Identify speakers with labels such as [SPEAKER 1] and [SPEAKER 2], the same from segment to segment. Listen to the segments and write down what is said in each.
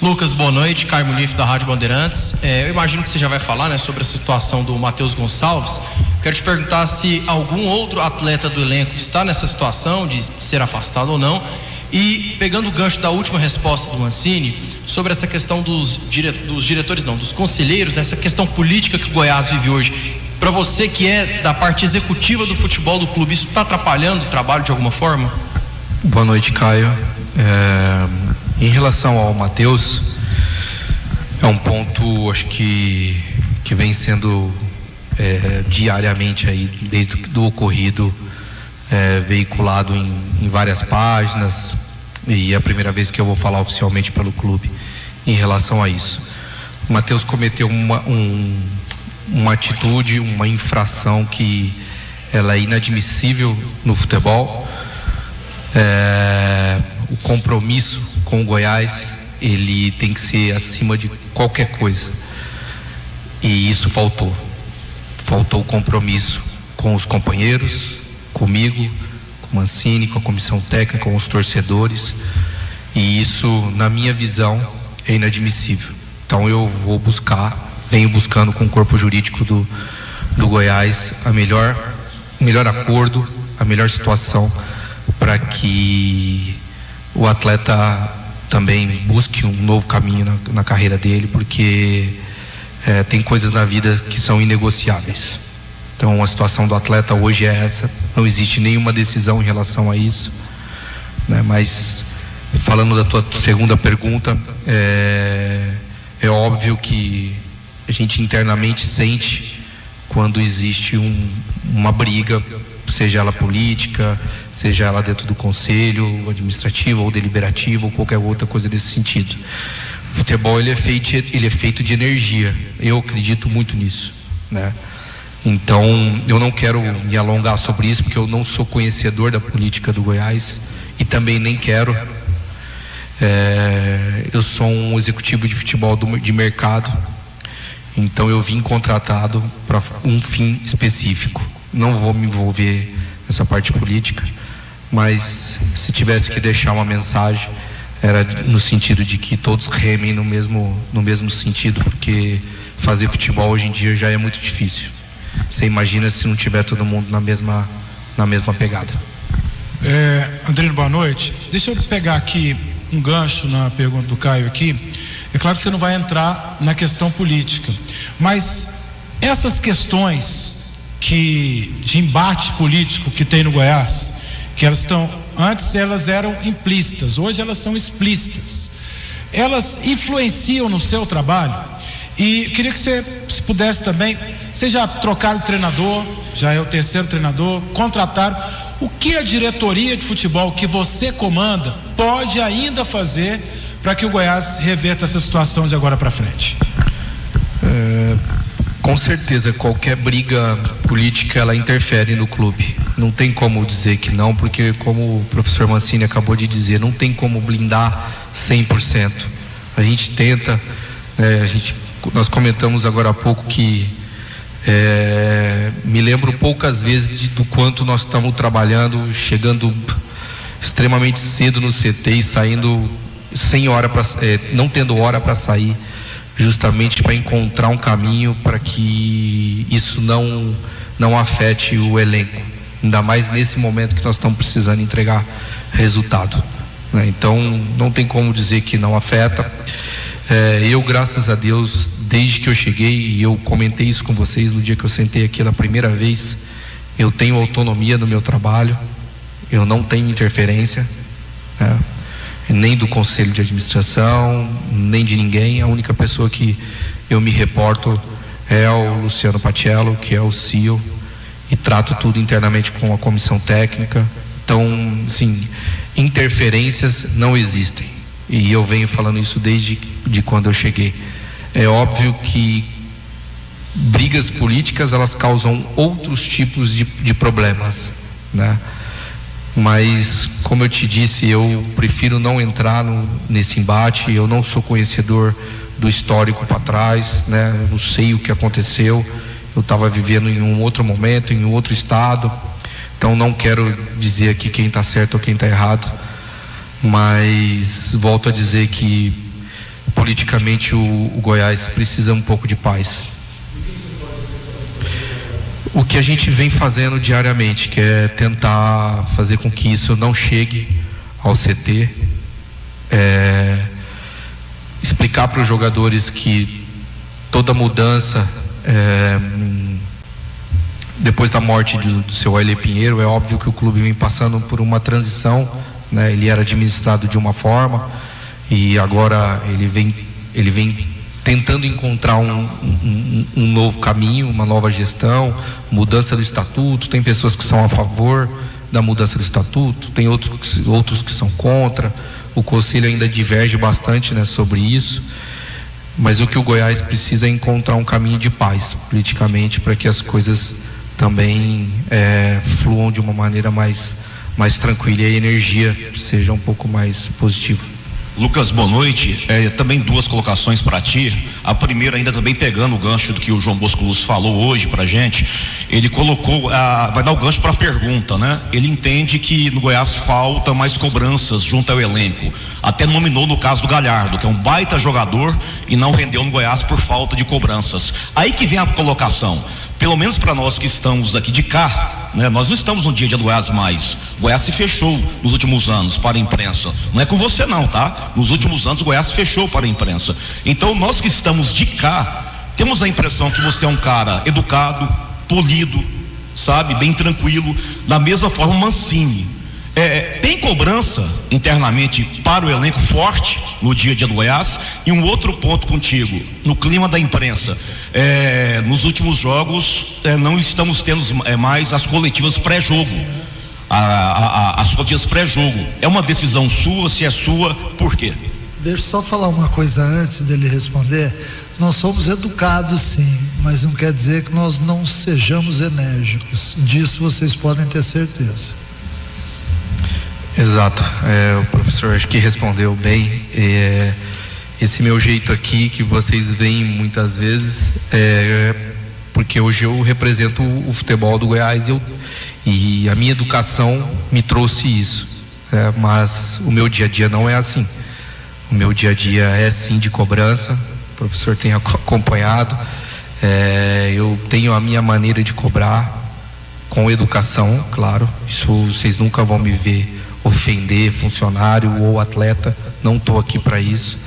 [SPEAKER 1] Lucas, boa noite. Caio Munif, da Rádio Bandeirantes. Eu imagino que você já vai falar, né, sobre a situação do Matheus Gonçalves. Quero te perguntar se algum outro atleta do elenco está nessa situação de ser afastado ou não. E pegando o gancho da última resposta do Mancini sobre essa questão dos diretores, não, dos conselheiros, nessa questão política que o Goiás vive hoje. Para você que é da parte executiva do futebol do clube, isso está atrapalhando o trabalho de alguma forma?
[SPEAKER 2] Boa noite, Caio. Em relação ao Matheus, é um ponto, acho que vem sendo diariamente aí, desde do ocorrido, veiculado em várias páginas, e é a primeira vez que eu vou falar oficialmente pelo clube em relação a isso. O Matheus cometeu uma atitude, uma infração que ela é inadmissível no futebol. O compromisso com o Goiás, ele tem que ser acima de qualquer coisa, e isso faltou o compromisso com os companheiros, comigo, com o Mancini, com a comissão técnica, com os torcedores, e isso, na minha visão, é inadmissível. Então eu venho buscando com o corpo jurídico do Goiás o melhor acordo, a melhor situação para que o atleta também busque um novo caminho na carreira dele, porque tem coisas na vida que são inegociáveis. Então a situação do atleta hoje é essa, não existe nenhuma decisão em relação a isso, né? Mas falando da tua segunda pergunta, é óbvio que a gente internamente sente quando existe uma briga, seja ela política, seja ela dentro do conselho administrativo ou deliberativo ou qualquer outra coisa desse sentido. O futebol ele é feito de energia. Eu acredito muito nisso, né? Então eu não quero me alongar sobre isso, porque eu não sou conhecedor da política do Goiás e também nem quero. Eu sou um executivo de futebol de mercado, então eu vim contratado para um fim específico. Não vou me envolver nessa parte política, mas se tivesse que deixar uma mensagem, era no sentido de que todos remem no mesmo sentido, porque fazer futebol hoje em dia já é muito difícil. Você imagina se não tiver todo mundo na mesma pegada.
[SPEAKER 3] Andrino, boa noite. Deixa eu pegar aqui um gancho na pergunta do Caio aqui. É claro que você não vai entrar na questão política, mas essas questões de embate político que tem no Goiás, que antes elas eram implícitas, hoje elas são explícitas. Elas influenciam no seu trabalho, e queria que você, se pudesse também, vocês já trocaram de treinador, já é o terceiro treinador, contrataram. O que a diretoria de futebol que você comanda pode ainda fazer para que o Goiás reverta essa situação de agora para frente?
[SPEAKER 2] Com certeza, qualquer briga política ela interfere no clube. Não tem como dizer que não, porque como o professor Mancini acabou de dizer, não tem como blindar 100%. A gente tenta, nós comentamos agora há pouco que me lembro poucas vezes do quanto nós estamos trabalhando, chegando extremamente cedo no CT e saindo sem hora não tendo hora para sair, justamente para encontrar um caminho para que isso não afete o elenco, ainda mais nesse momento que nós estamos precisando entregar resultado, né? Então não tem como dizer que não afeta. Eu, graças a Deus, desde que eu cheguei, e eu comentei isso com vocês no dia que eu sentei aqui na primeira vez, eu tenho autonomia no meu trabalho, eu não tenho interferência, né? Nem do conselho de administração, nem de ninguém. A única pessoa que eu me reporto é o Luciano Paciello, que é o CEO, e trato tudo internamente com a comissão técnica. Então, assim, interferências não existem, e eu venho falando isso desde quando eu cheguei. É óbvio que brigas políticas elas causam outros tipos de problemas, né? Mas, como eu te disse, eu prefiro não entrar nesse embate. Eu não sou conhecedor do histórico para trás, né? Eu não sei o que aconteceu. Eu estava vivendo em um outro momento, em um outro estado. Então, não quero dizer aqui quem está certo ou quem está errado. Mas volto a dizer que politicamente o Goiás precisa um pouco de paz. O que a gente vem fazendo diariamente, que é tentar fazer com que isso não chegue ao CT, explicar para os jogadores que toda mudança, depois da morte do seu Wiley Pinheiro, é óbvio que o clube vem passando por uma transição, né? Ele era administrado de uma forma e agora ele vem tentando encontrar um novo caminho, uma nova gestão, mudança do estatuto. Tem pessoas que são a favor da mudança do estatuto, tem outros que são contra. O conselho ainda diverge bastante, né, sobre isso, mas o que o Goiás precisa é encontrar um caminho de paz politicamente, para que as coisas também fluam de uma maneira mais tranquila e a energia seja um pouco mais positiva.
[SPEAKER 4] Lucas, boa noite. Também duas colocações para ti. A primeira, ainda também pegando o gancho do que o João Bosco Luz falou hoje pra gente. Ele colocou, vai dar o gancho para a pergunta, né? Ele entende que no Goiás falta mais cobranças junto ao elenco. Até nominou no caso do Galhardo, que é um baita jogador e não rendeu no Goiás por falta de cobranças. Aí que vem a colocação. Pelo menos para nós que estamos aqui de cá, né? Nós não estamos no dia de Goiás mais. O Goiás se fechou nos últimos anos para a imprensa. Não é com você não, tá? Nos últimos anos o Goiás se fechou para a imprensa. Então nós que estamos de cá, temos a impressão que você é um cara educado, polido, sabe? Bem tranquilo. Da mesma forma o Mancini. Tem cobrança internamente para o elenco forte no dia a dia do Goiás? E um outro ponto contigo, no clima da imprensa, nos últimos jogos não estamos tendo mais as coletivas pré-jogo, as coletivas pré-jogo. É uma decisão sua? Se é sua, por quê?
[SPEAKER 5] Deixa eu só falar uma coisa antes dele responder. Nós somos educados sim, mas não quer dizer que nós não sejamos enérgicos. Disso vocês podem ter certeza.
[SPEAKER 2] Exato, o professor acho que respondeu bem. Esse meu jeito aqui que vocês veem muitas vezes porque hoje eu represento o futebol do Goiás e a minha educação me trouxe isso, mas o meu dia a dia não é assim. O meu dia a dia é sim de cobrança, o professor tem acompanhado. Eu tenho a minha maneira de cobrar, com educação, claro. Isso vocês nunca vão me ver ofender funcionário ou atleta, não estou aqui para isso,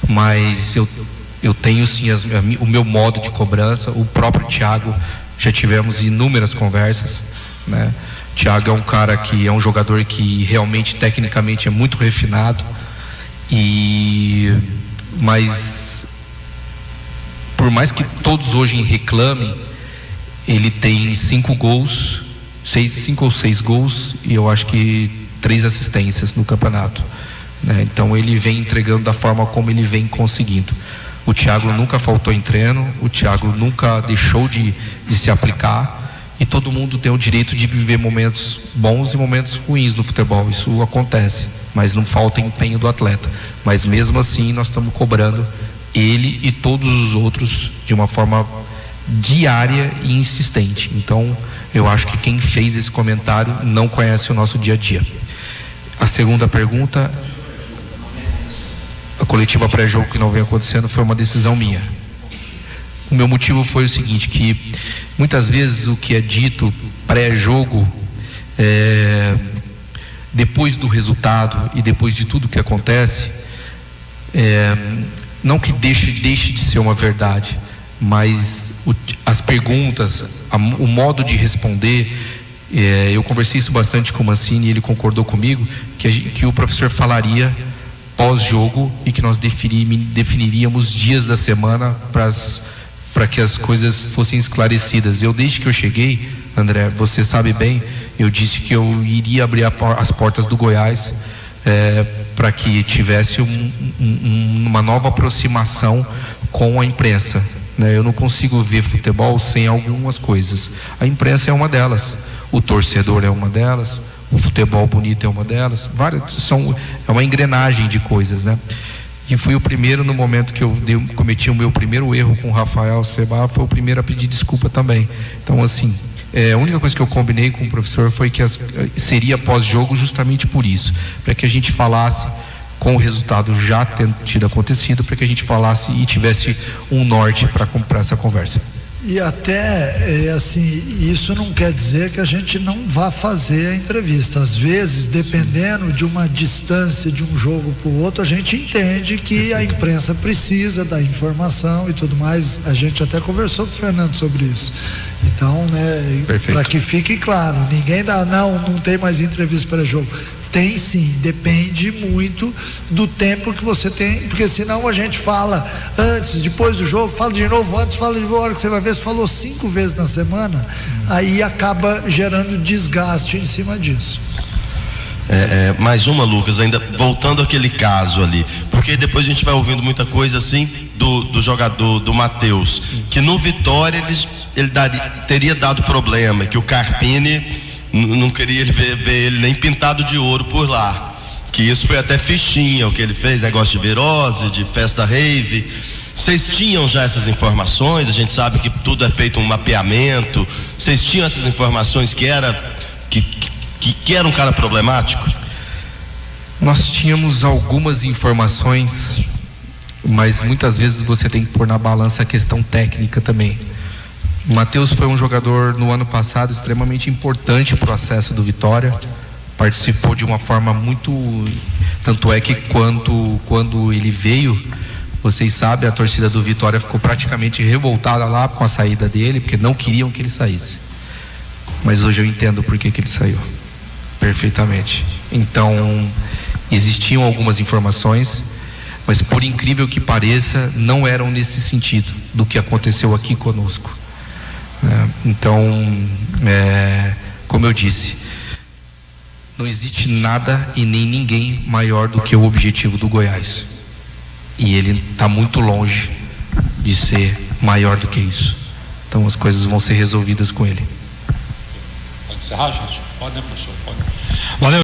[SPEAKER 2] mas eu tenho sim o meu modo de cobrança. O próprio Thiago, já tivemos inúmeras conversas, né? Thiago é um cara que é um jogador que realmente tecnicamente é muito refinado, mas por mais que todos hoje reclamem, ele tem 5 gols, 5 ou 6 gols, e eu acho que 3 assistências no campeonato, né? Então ele vem entregando da forma como ele vem conseguindo. O Thiago nunca faltou em treino, o Thiago nunca deixou de se aplicar, e todo mundo tem o direito de viver momentos bons e momentos ruins no futebol. Isso acontece, mas não falta empenho do atleta. Mas mesmo assim nós estamos cobrando ele e todos os outros de uma forma diária e insistente. Então eu acho que quem fez esse comentário não conhece o nosso dia a dia. A segunda pergunta, a coletiva pré-jogo que não vem acontecendo foi uma decisão minha. O meu motivo foi o seguinte, que muitas vezes o que é dito pré-jogo, depois do resultado e depois de tudo que acontece, não que deixe de ser uma verdade, mas as perguntas, o modo de responder, eu conversei isso bastante com o Mancini e ele concordou comigo que o professor falaria pós-jogo e que nós definiríamos dias da semana para que as coisas fossem esclarecidas. Desde que eu cheguei, André, você sabe bem, eu disse que eu iria abrir as portas do Goiás para que tivesse uma nova aproximação com a imprensa, né? Eu não consigo ver futebol sem algumas coisas. A imprensa é uma delas, o torcedor é uma delas, o futebol bonito é uma delas, é uma engrenagem de coisas, né? E fui o primeiro, no momento que eu cometi o meu primeiro erro com o Rafael Seba, foi o primeiro a pedir desculpa também. Então assim, a única coisa que eu combinei com o professor foi que seria pós-jogo justamente por isso, para que a gente falasse com o resultado já tendo tido acontecido, para que a gente falasse e tivesse um norte para essa conversa.
[SPEAKER 5] E até, assim, isso não quer dizer que a gente não vá fazer a entrevista. Às vezes, dependendo de uma distância de um jogo para o outro, a gente entende que a imprensa precisa da informação e tudo mais. A gente até conversou com o Fernando sobre isso. Então, né, para que fique claro, ninguém dá, não tem mais entrevista para jogo. Tem sim, depende muito do tempo que você tem, porque senão a gente fala antes, depois do jogo, fala de novo antes, fala de novo, a hora que você vai ver, você falou 5 vezes na semana, aí acaba gerando desgaste em cima disso.
[SPEAKER 6] Mais uma, Lucas, ainda voltando àquele caso ali, porque depois a gente vai ouvindo muita coisa assim do jogador, do Matheus, que no Vitória ele teria dado problema, que o Carpini não queria ver ele nem pintado de ouro por lá, que isso foi até fichinha o que ele fez, negócio de virose, de festa rave. Vocês tinham já essas informações? A gente sabe que tudo é feito um mapeamento. Vocês tinham essas informações que era um cara problemático?
[SPEAKER 2] Nós tínhamos algumas informações, mas muitas vezes você tem que pôr na balança a questão técnica também. O Matheus foi um jogador no ano passado extremamente importante para o acesso do Vitória, participou de uma forma muito, tanto é que quando ele veio, vocês sabem, a torcida do Vitória ficou praticamente revoltada lá com a saída dele, porque não queriam que ele saísse, mas hoje eu entendo por que ele saiu perfeitamente. Então existiam algumas informações, mas por incrível que pareça, não eram nesse sentido do que aconteceu aqui conosco. Então, como eu disse, não existe nada e nem ninguém maior do que o objetivo do Goiás, e ele está muito longe de ser maior do que isso. Então as coisas vão ser resolvidas com ele.
[SPEAKER 7] Pode encerrar, gente? Pode, né, professor? Pode. Valeu.